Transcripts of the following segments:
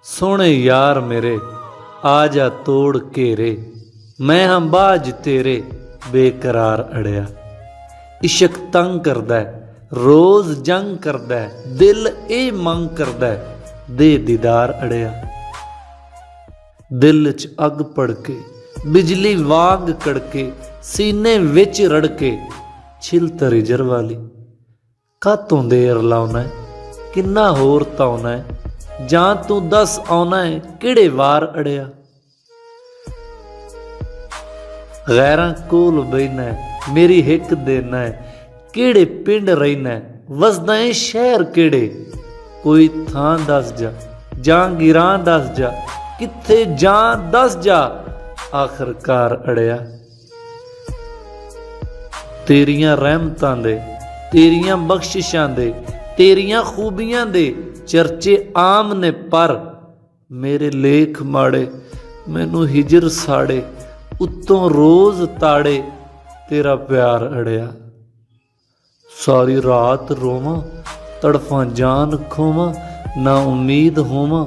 सोहणे यार मेरे आ जा तोड़ घेरे, मैं हाँ बाज तेरे बेकरार अड़िया। इश्क तंग करदा रोज जंग करदा, दिल ए मंग करदा दे दीदार अड़िया। दिल च अग पड़के बिजली वांग कड़के, सीने विच रड़के छिल तरी जर वाली। कातों देर लाउना है किन्ना होर ताउना है, जां तू दस आउना है किहड़े वार अड़िया। गैरां कोल बहना है मेरी हिक देना है, किहड़े पिंड रहीना है वसदा है शहर किहड़े। कोई थां दस जा जांगीरां दस जा, कित्थे जां दस जा आखिरकार अड़िया। तेरियां रहमतां दे तेरियां बख्शिशां दे तेरियां खूबियां दे चर्चे आम ने, पर मेरे लेख माड़े मैनू हिजर साड़े, उत्तों रोज ताड़े तेरा प्यार अड़िया। सारी रात रोवां तड़फां जान खोवां, ना उम्मीद होवां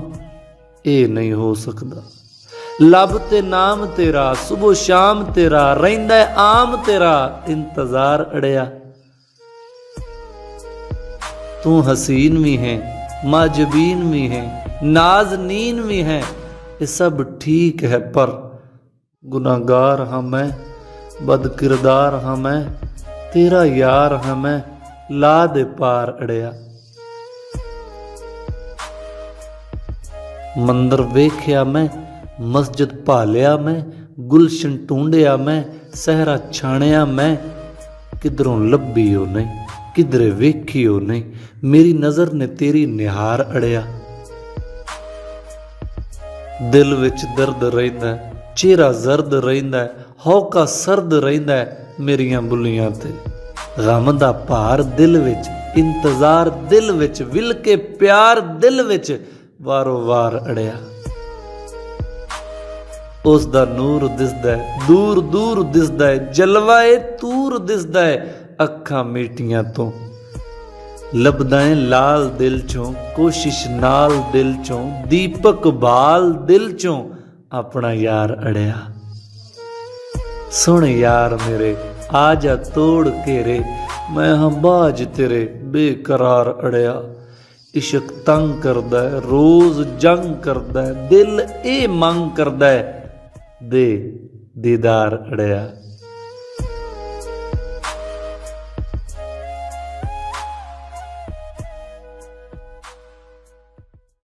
ये नहीं हो सकदा। लब ते नाम तेरा सुबह शाम तेरा, रहिंदा है आम तेरा इंतजार अड़िया। तू हसीन भी है माजबीन भी है नाज़नीन भी है, ये सब ठीक है पर गुनाहगार हाँ मैं, बदकिरदार हाँ मैं, तेरा यार हाँ मैं ला दे पार अड़िया। मंदिर वेख्या मैं मस्जिद भालिया मैं, गुलशन ढूंढिया मैं सहरा छाणिया मैं, किधरों लभी हो नहीं किधरे वेखी हो नहीं, मेरी नज़र ने तेरी निहार अड़िया। दिल विच दर्द रहिंदा है चेहरा जर्द रहिंदा है, हौका सर्द रहिंदा है मेरियां बुलियां ते। गम दा भार दिल विच इंतजार दिल विच, विल के प्यार दिल विच वारो वार अड़िया। उस दा नूर दिसदा है दूर दूर दिसदा है, जलवा ए तूर दिसदा है अखां मीटियां तो। लभदा है लाल दिल चों कोशिश नाल दिल चों, दीपक बाल दिल चों अपना यार अड़िया। सुन यार मेरे आ जा तोड़ घेरे, मैं हाँ बाज तेरे बेकरार अड़िया। इश्क तंग करदा है रोज जंग करदा है, दिल ए मंग करदा है दे दीदार अड़िया।